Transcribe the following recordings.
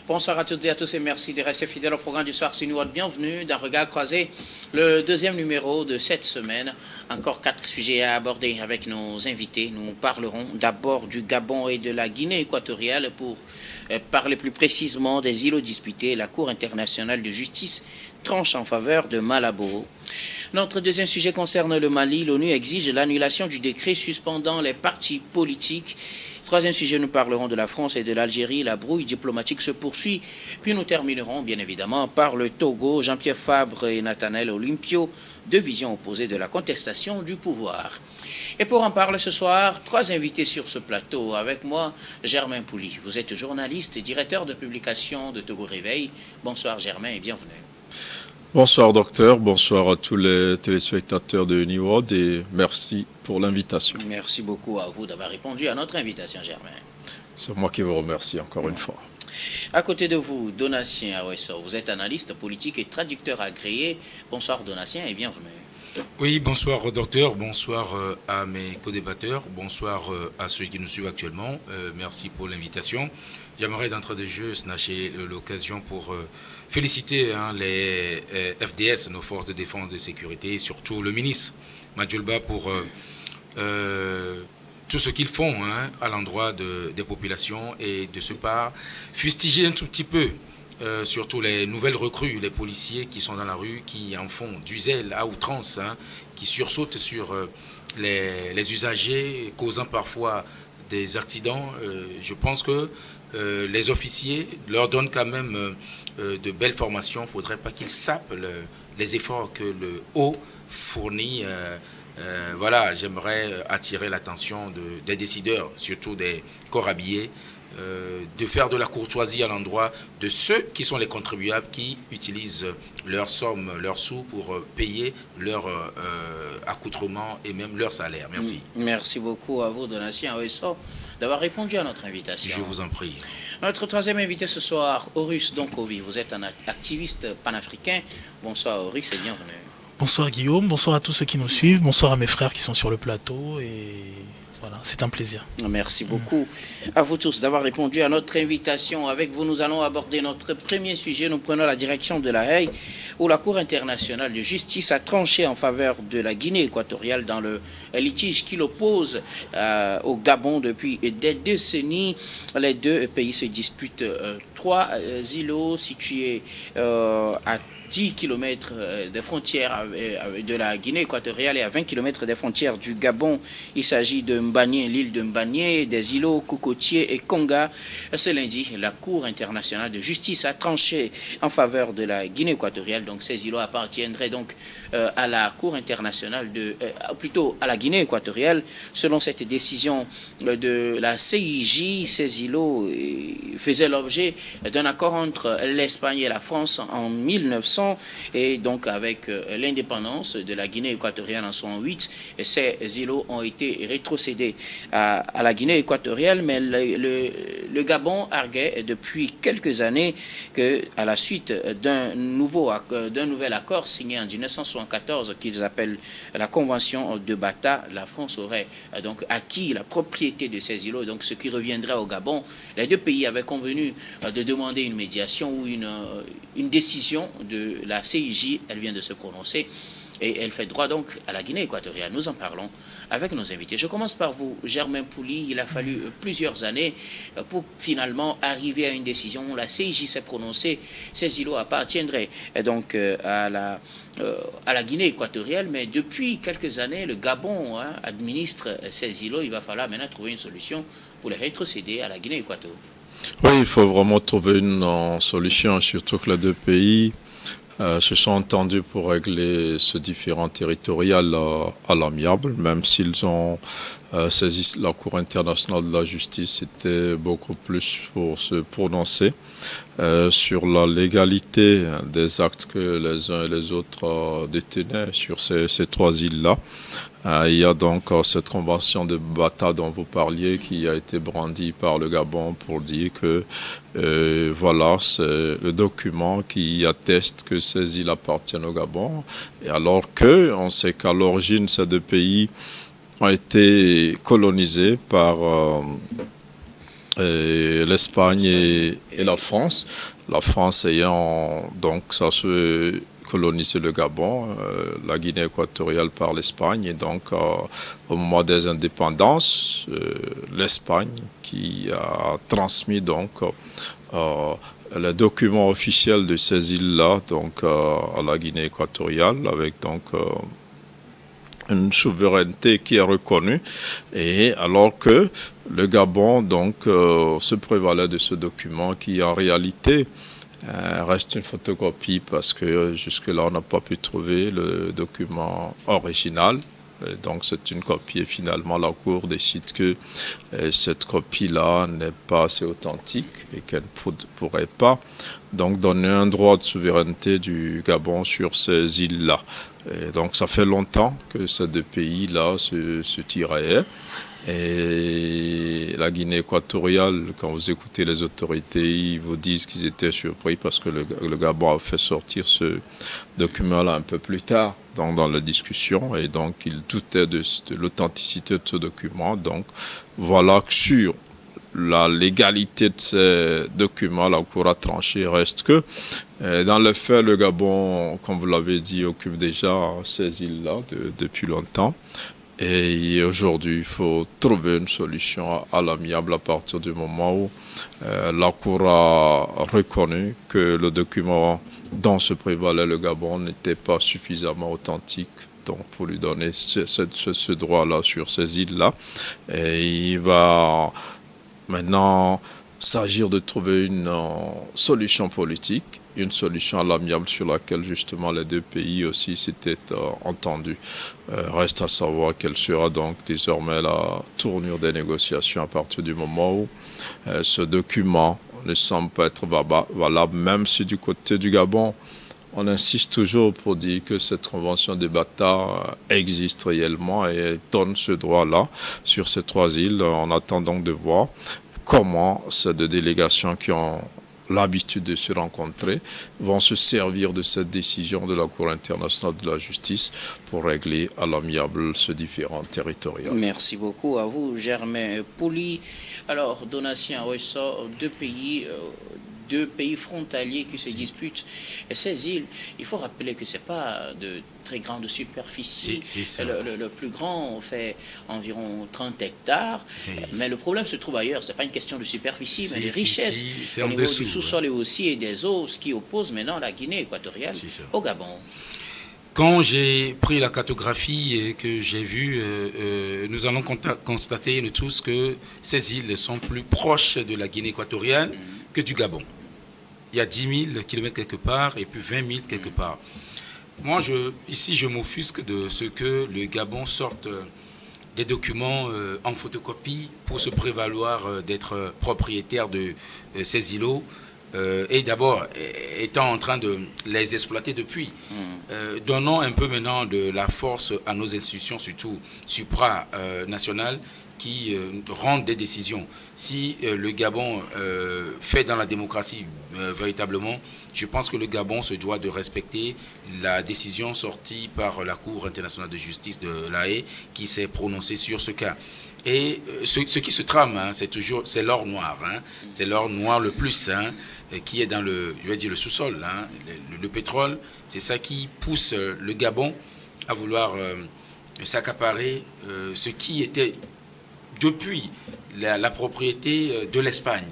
Bonsoir à toutes et à tous et merci de rester fidèles au programme du soir. C'est nous votre bienvenue dans Regard croisé, le deuxième numéro de cette semaine. Encore 4 sujets à aborder avec nos invités. Nous parlerons d'abord du Gabon et de la Guinée équatoriale pour parler plus précisément des îlots disputés. La Cour internationale de justice tranche en faveur de Malabo. Notre deuxième sujet concerne le Mali. L'ONU exige l'annulation du décret suspendant les partis politiques. Troisième sujet, nous parlerons de la France et de l'Algérie. La brouille diplomatique se poursuit. Puis nous terminerons, bien évidemment, par le Togo. Jean-Pierre Fabre et Nathanaël Olympio, deux visions opposées de la contestation du pouvoir. Et pour en parler ce soir, 3 invités sur ce plateau. Avec moi, Germain Pouli. Vous êtes journaliste et directeur de publication de Togo Réveil. Bonsoir Germain et bienvenue. Bonsoir docteur, bonsoir à tous les téléspectateurs de Uniworld et merci pour l'invitation. Merci beaucoup à vous d'avoir répondu à notre invitation, Germain. C'est moi qui vous remercie encore une fois. À côté de vous, Donatien Awesso, vous êtes analyste politique et traducteur agréé. Bonsoir Donatien et bienvenue. Oui, bonsoir docteur, bonsoir à mes co-débatteurs, bonsoir à ceux qui nous suivent actuellement. Merci pour l'invitation. J'aimerais d'entrée de jeu snatcher l'occasion pour féliciter les FDS, nos forces de défense et de sécurité, et surtout le ministre Madjulba pour tout ce qu'ils font à l'endroit des populations et de ce pas fustiger un tout petit peu surtout les nouvelles recrues, les policiers qui sont dans la rue, qui en font du zèle à outrance, qui sursautent sur les usagers, causant parfois des accidents. Je pense que les officiers leur donnent quand même de belles formations. Il ne faudrait pas qu'ils sapent les efforts que le haut fournit. Voilà, j'aimerais attirer l'attention des décideurs, surtout des corps habillés, de faire de la courtoisie à l'endroit de ceux qui sont les contribuables qui utilisent leurs sommes, leurs sous pour payer leur accoutrement et même leur salaire. Merci. Merci beaucoup à vous, Donatien Awesso, d'avoir répondu à notre invitation. Je vous en prie. Notre troisième invité ce soir, Horus Donkovi. Vous êtes un activiste panafricain. Bonsoir Horus et bienvenue. Bonsoir Guillaume, bonsoir à tous ceux qui nous suivent, bonsoir à mes frères qui sont sur le plateau et voilà, c'est un plaisir. Merci beaucoup à vous tous d'avoir répondu à notre invitation. Avec vous, nous allons aborder notre premier sujet. Nous prenons la direction de La Haye, où la Cour internationale de justice a tranché en faveur de la Guinée équatoriale dans le litige qui l'oppose au Gabon depuis des décennies. Les deux pays se disputent 3 îlots situés à 10 km des frontières de la Guinée équatoriale et à 20 km des frontières du Gabon. Il s'agit de Mbagné, l'île de Mbagné, des îlots Cocotier et Konga. Ce lundi, la Cour internationale de justice a tranché en faveur de la Guinée équatoriale. Donc ces îlots appartiendraient donc à la Cour internationale plutôt à la Guinée équatoriale. Selon cette décision de la CIJ, ces îlots faisaient l'objet d'un accord entre l'Espagne et la France en 1900. Et donc avec l'indépendance de la Guinée équatoriale en 1968, ces îlots ont été rétrocédés à la Guinée équatoriale, mais le Gabon arguait depuis quelques années qu'à la suite d'un nouvel accord signé en 1974 qu'ils appellent la Convention de Bata, la France aurait donc acquis la propriété de ces îlots, donc ce qui reviendrait au Gabon. Les deux pays avaient convenu de demander une médiation ou une décision de la CIJ. Elle vient de se prononcer et elle fait droit donc à la Guinée équatoriale. Nous en parlons avec nos invités. Je commence par vous, Germain Pouli. Il a fallu plusieurs années pour finalement arriver à une décision. La CIJ s'est prononcée. Ces îlots appartiendraient donc à la Guinée équatoriale, mais depuis quelques années, le Gabon administre ces îlots. Il va falloir maintenant trouver une solution pour les rétrocéder à la Guinée équatoriale. Oui, il faut vraiment trouver une solution, surtout que les deux pays se sont entendus pour régler ce différend territorial à l'amiable, même s'ils ont saisi la Cour internationale de la justice, c'était beaucoup plus pour se prononcer sur la légalité des actes que les uns et les autres détenaient sur ces 3 îles-là. Il y a donc cette convention de Bata dont vous parliez qui a été brandie par le Gabon pour dire que voilà, c'est le document qui atteste que ces îles appartiennent au Gabon. Et alors on sait qu'à l'origine, ces deux pays ont été colonisés par l'Espagne et la France. La France ayant donc ça se colonisé le Gabon, la Guinée équatoriale par l'Espagne, et donc au moment des indépendances, l'Espagne qui a transmis donc les documents officiels de ces îles-là donc à la Guinée équatoriale, avec donc une souveraineté qui est reconnue, et alors que le Gabon donc se prévalait de ce document qui en réalité reste une photocopie, parce que jusque-là on n'a pas pu trouver le document original. Et donc c'est une copie, et finalement la Cour décide que cette copie-là n'est pas assez authentique et qu'elle ne pourrait pas donc donner un droit de souveraineté du Gabon sur ces îles-là. Et donc ça fait longtemps que ces deux pays-là se tiraillent. Et la Guinée équatoriale, quand vous écoutez les autorités, ils vous disent qu'ils étaient surpris parce que le Gabon a fait sortir ce document-là un peu plus tard dans la discussion, et donc ils doutaient de l'authenticité de ce document. Donc voilà que sur la légalité de ces documents, la Cour a tranché. Reste que, dans le fait, le Gabon, comme vous l'avez dit, occupe déjà ces îles-là depuis longtemps. Et aujourd'hui, il faut trouver une solution à l'amiable à partir du moment où la Cour a reconnu que le document dont se prévalait le Gabon n'était pas suffisamment authentique, donc pour lui donner ce droit-là sur ces îles-là. Et il va maintenant s'agir de trouver une solution politique, une solution à l'amiable sur laquelle justement les deux pays aussi s'étaient entendus. Reste à savoir quelle sera donc désormais la tournure des négociations à partir du moment où ce document ne semble pas être valable, même si du côté du Gabon, on insiste toujours pour dire que cette convention des Bata existe réellement et donne ce droit-là sur ces trois îles. On attend donc de voir comment ces deux délégations qui ont l'habitude de se rencontrer vont se servir de cette décision de la Cour internationale de la justice pour régler à l'amiable ce différend territorial. Merci beaucoup à vous, Germain Pouli. Alors, Donatien ressort deux pays frontaliers qui se disputent ces îles. Il faut rappeler que ce n'est pas de très grande superficie. Le plus grand fait environ 30 hectares. Mais le problème se trouve ailleurs. Ce n'est pas une question de superficie, mais de richesse. C'est au en niveau dessous, du sous-sol et aussi et des eaux, ce qui oppose maintenant la Guinée équatoriale au Gabon. Quand j'ai pris la cartographie et que j'ai vu, nous allons constater nous tous que ces îles sont plus proches de la Guinée équatoriale que du Gabon. Il y a 10 000 kilomètres quelque part et puis 20 000 quelque part. Moi, ici, je m'offusque de ce que le Gabon sorte des documents en photocopie pour se prévaloir d'être propriétaire de ces îlots. Et d'abord, étant en train de les exploiter depuis. Donnons un peu maintenant de la force à nos institutions, surtout supranationales, qui rendent des décisions. Si le Gabon fait dans la démocratie véritablement, je pense que le Gabon se doit de respecter la décision sortie par la Cour internationale de justice de La Haye qui s'est prononcée sur ce cas. Et ce qui se trame, c'est l'or noir. C'est l'or noir le plus, qui est dans le sous-sol. Le pétrole, c'est ça qui pousse le Gabon à vouloir s'accaparer ce qui était depuis la propriété de l'Espagne,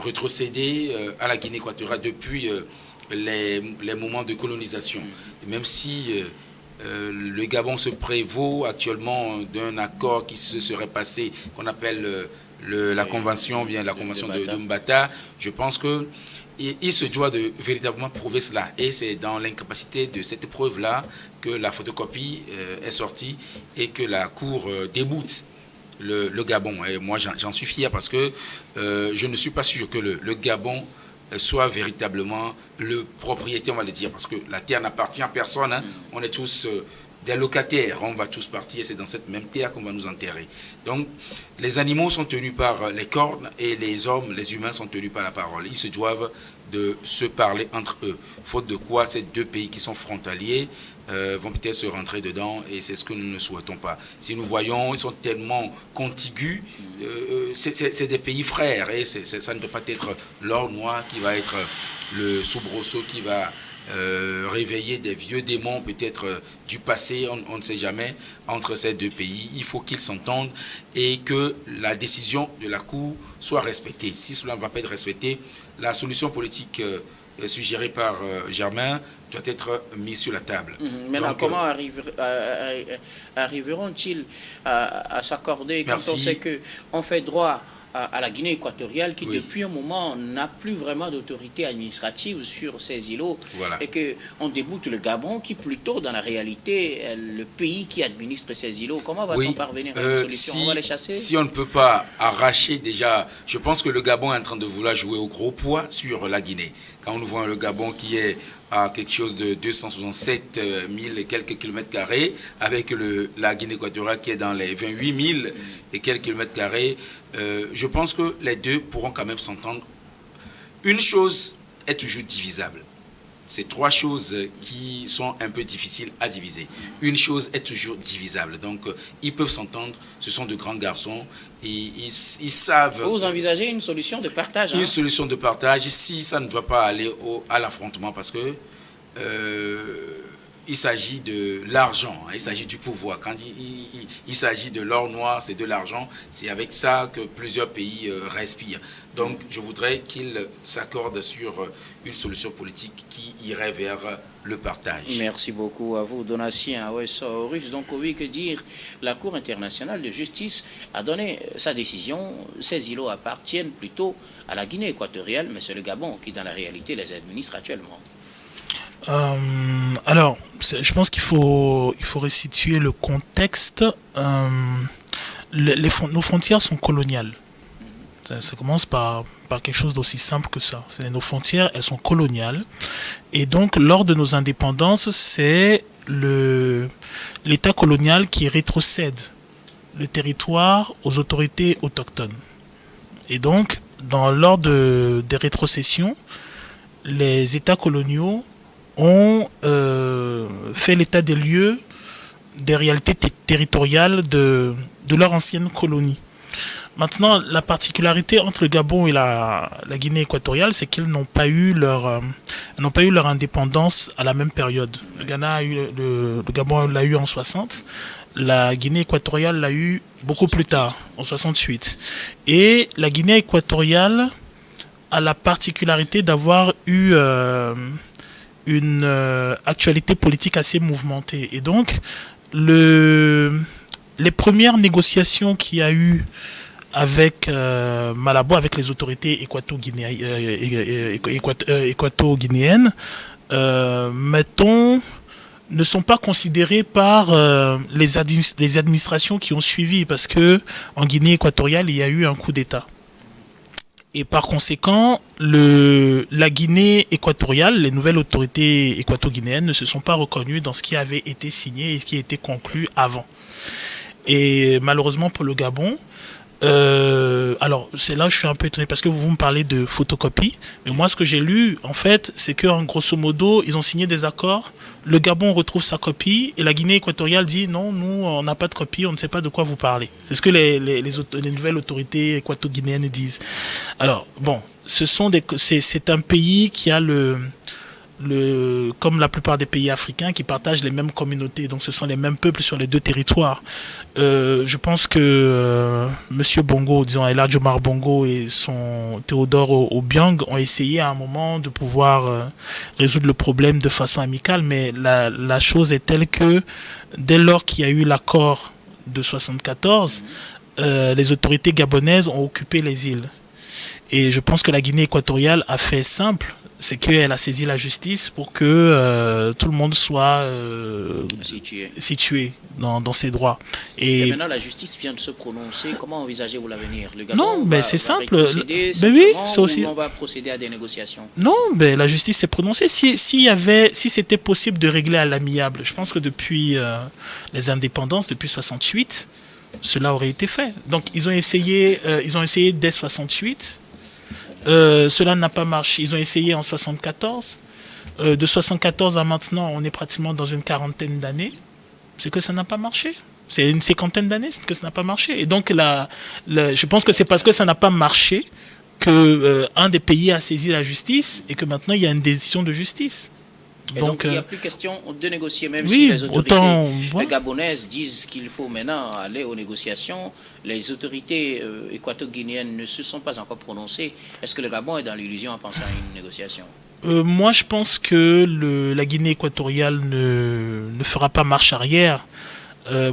rétrocédé à la Guinée équatoriale depuis les moments de colonisation. Et même si le Gabon se prévaut actuellement d'un accord qui se serait passé, qu'on appelle la convention de Mbata, je pense que il se doit de véritablement prouver cela. Et c'est dans l'incapacité de cette preuve-là que la photocopie est sortie et que la Cour déboute le Gabon. Et moi, j'en suis fier parce que je ne suis pas sûr que le Gabon soit véritablement le propriétaire, on va le dire, parce que la terre n'appartient à personne. On est tous des locataires, on va tous partir et c'est dans cette même terre qu'on va nous enterrer. Donc, les animaux sont tenus par les cornes et les hommes, les humains sont tenus par la parole. Ils se doivent de se parler entre eux. Faute de quoi, ces deux pays qui sont frontaliers vont peut-être se rentrer dedans et c'est ce que nous ne souhaitons pas. Si nous voyons, ils sont tellement contigus, c'est des pays frères et ça ne peut pas être l'or noir qui va être le soubresaut qui va réveiller des vieux démons peut-être du passé, on ne sait jamais, entre ces deux pays. Il faut qu'ils s'entendent et que la décision de la Cour soit respectée. Si cela ne va pas être respecté, la solution politique suggérée par Germain doit être mise sur la table. Maintenant, comment arriveront-ils à s'accorder quand on sait qu'on fait droit à la Guinée équatoriale qui, depuis un moment, n'a plus vraiment d'autorité administrative sur ces îlots et qu'on déboute le Gabon qui, plutôt, dans la réalité, est le pays qui administre ces îlots. Comment va-t-on parvenir à une solution? On va les chasser? Si on ne peut pas arracher déjà, je pense que le Gabon est en train de vouloir jouer au gros poids sur la Guinée. Quand nous voyons le Gabon qui est à quelque chose de 267 000 et quelques kilomètres carrés, avec la Guinée équatoriale qui est dans les 28 000 et quelques kilomètres carrés, je pense que les deux pourront quand même s'entendre. Une chose est toujours divisable. C'est trois choses qui sont un peu difficiles à diviser. Une chose est toujours divisable. Donc, ils peuvent s'entendre. Ce sont de grands garçons. Et ils savent... Vous envisagez une solution de partage? Une solution de partage, si ça ne doit pas aller à l'affrontement, parce que il s'agit de l'argent, il s'agit du pouvoir. Quand il s'agit de l'or noir, c'est de l'argent. C'est avec ça que plusieurs pays respirent. Donc, je voudrais qu'ils s'accordent sur une solution politique qui irait vers le partage. Merci beaucoup à vous, Donatien Aweso-Russe. Donc, oui, que dire? La Cour internationale de justice a donné sa décision. Ces îlots appartiennent plutôt à la Guinée équatoriale, mais c'est le Gabon qui, dans la réalité, les administre actuellement. Alors, je pense qu'il faut restituer le contexte. Nos frontières sont coloniales. Ça commence par quelque chose d'aussi simple que ça. Nos frontières, elles sont coloniales. Et donc, lors de nos indépendances, c'est l'État colonial qui rétrocède le territoire aux autorités autochtones. Et donc, lors des rétrocessions, les États coloniaux ont fait l'état des lieux des réalités territoriales de leur ancienne colonie. Maintenant, la particularité entre le Gabon et la Guinée équatoriale, c'est qu'ils n'ont pas eu leur indépendance à la même période. Le Gabon l'a eu en 60, la Guinée équatoriale l'a eu beaucoup plus tard, en 68. Et la Guinée équatoriale a la particularité d'avoir eu une actualité politique assez mouvementée. Et donc, les premières négociations qu'il y a eu avec Malabo, avec les autorités équato-guinéennes, mettons, ne sont pas considérées par les administrations qui ont suivi, parce que en Guinée équatoriale, il y a eu un coup d'État. Et par conséquent, la Guinée équatoriale, les nouvelles autorités équato-guinéennes ne se sont pas reconnues dans ce qui avait été signé et ce qui a été conclu avant. Et malheureusement pour le Gabon, alors c'est là où je suis un peu étonné parce que vous me parlez de photocopie, mais moi ce que j'ai lu en fait c'est que en grosso modo ils ont signé des accords, le Gabon retrouve sa copie et la Guinée équatoriale dit non, nous on n'a pas de copie, on ne sait pas de quoi vous parlez. C'est ce que les nouvelles autorités équato-guinéennes disent. Alors bon, c'est un pays qui a comme la plupart des pays africains qui partagent les mêmes communautés, donc ce sont les mêmes peuples sur les deux territoires. Je pense que Monsieur Bongo, disons Elijah Omar Bongo et son Théodore Obiang ont essayé à un moment de pouvoir résoudre le problème de façon amicale, mais la chose est telle que dès lors qu'il y a eu l'accord de 74, les autorités gabonaises ont occupé les îles. Et je pense que la Guinée équatoriale a fait simple, c'est qu'elle a saisi la justice pour que tout le monde soit situé dans ses droits. Et maintenant, la justice vient de se prononcer. Comment envisagez-vous l'avenir? Le Gabon non, mais c'est simple. Oui, c'est aussi. On va procéder à des négociations. Non, mais la justice s'est prononcée. Si c'était possible de régler à l'amiable, je pense que depuis les indépendances, depuis 68, cela aurait été fait. Donc, ils ont essayé dès 68. Cela n'a pas marché. Ils ont essayé en 74. de 1974 à maintenant, on est pratiquement dans une quarantaine d'années, c'est que ça n'a pas marché. C'est une cinquantaine d'années que ça n'a pas marché. Et donc, je pense que c'est parce que ça n'a pas marché que un des pays a saisi la justice et que maintenant, il y a une décision de justice. Et donc il n'y a plus question de négocier, même oui, si les autorités ouais. gabonaises disent qu'il faut maintenant aller aux négociations. Les autorités équato-guinéennes ne se sont pas encore prononcées. Est-ce que le Gabon est dans l'illusion en pensant à une négociation? Moi, je pense que la Guinée équatoriale ne fera pas marche arrière.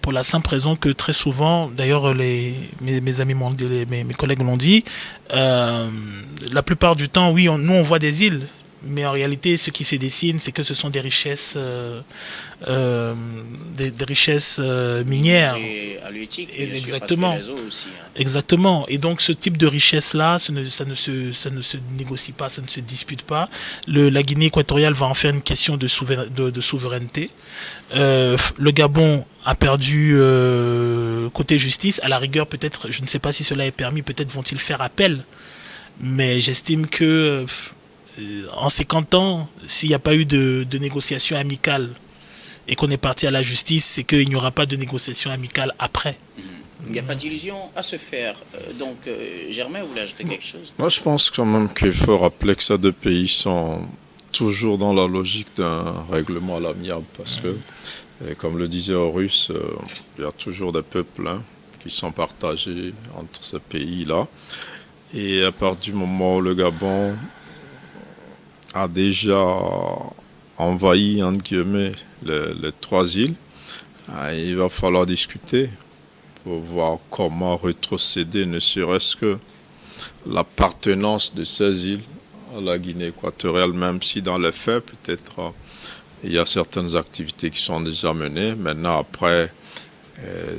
Pour la simple raison que très souvent, d'ailleurs mes amis m'ont dit, mes collègues l'ont dit, la plupart du temps, oui, nous on voit des îles. Mais en réalité, ce qui se dessine, c'est que ce sont des richesses, des richesses minières. Et halieutiques, exactement. Sûr, parce que les eaux aussi, hein. Exactement. Et donc, ce type de richesse-là, ça ne se négocie pas, ça ne se dispute pas. La Guinée équatoriale va en faire une question de souveraineté. Le Gabon a perdu côté justice. À la rigueur, peut-être, je ne sais pas si cela est permis, peut-être vont-ils faire appel. Mais j'estime que en 50 ans, s'il n'y a pas eu de négociation amicale et qu'on est parti à la justice, c'est qu'il n'y aura pas de négociation amicale après. Il n'y a pas d'illusion à se faire. Donc, Germain, vous voulez ajouter quelque chose? Moi, je pense quand même qu'il faut rappeler que ces deux pays sont toujours dans la logique d'un règlement à l'amiable parce que, comme le disait Horus, il y a toujours des peuples qui sont partagés entre ces pays-là. Et à partir du moment où le Gabon a déjà envahi, entre guillemets, les trois îles, il va falloir discuter pour voir comment rétrocéder, ne serait-ce que l'appartenance de ces îles à la Guinée équatoriale, même si dans les faits, peut-être, il y a certaines activités qui sont déjà menées. Maintenant, après,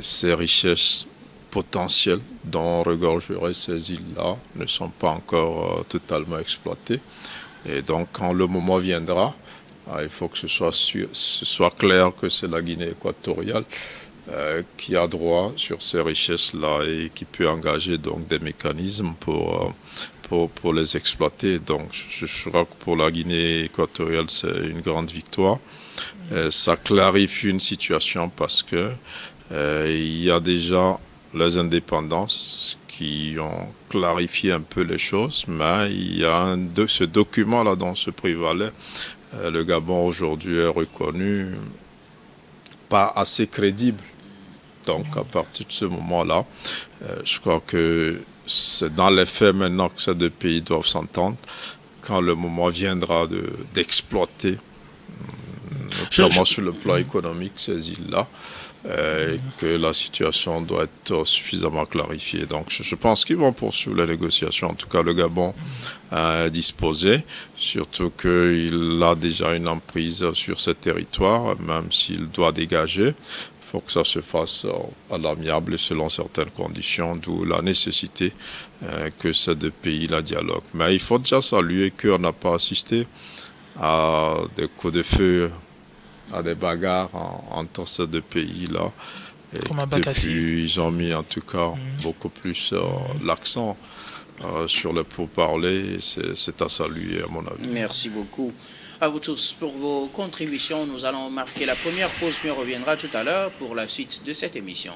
ces richesses potentielles dont regorgeraient ces îles-là ne sont pas encore totalement exploitées. Et donc, quand le moment viendra, il faut que ce soit clair que c'est la Guinée équatoriale qui a droit sur ces richesses-là et qui peut engager donc des mécanismes pour les exploiter. Donc, je crois que pour la Guinée équatoriale, c'est une grande victoire. Ça clarifie une situation parce que il y a déjà les indépendances qui ont clarifié un peu les choses, mais il y a ce document-là dont se prévalait. Le Gabon aujourd'hui est reconnu pas assez crédible. Donc à partir de ce moment-là, je crois que c'est dans les faits maintenant que ces deux pays doivent s'entendre quand le moment viendra d'exploiter, notamment sur le plan économique, ces îles-là. Et que la situation doit être suffisamment clarifiée. Donc je pense qu'ils vont poursuivre les négociations. En tout cas, le Gabon est disposé, surtout qu'il a déjà une emprise sur ce territoire, même s'il doit dégager. Il faut que ça se fasse à l'amiable et selon certaines conditions, d'où la nécessité que ces deux pays-là dialoguent. Mais il faut déjà saluer qu'on n'a pas assisté à des coups de feu, à des bagarres entre ces deux pays-là. Et depuis, ils ont mis en tout cas beaucoup plus l'accent sur le pourparler. C'est à saluer, à mon avis. Merci beaucoup à vous tous pour vos contributions. Nous allons marquer la première pause, puis on reviendra tout à l'heure pour la suite de cette émission.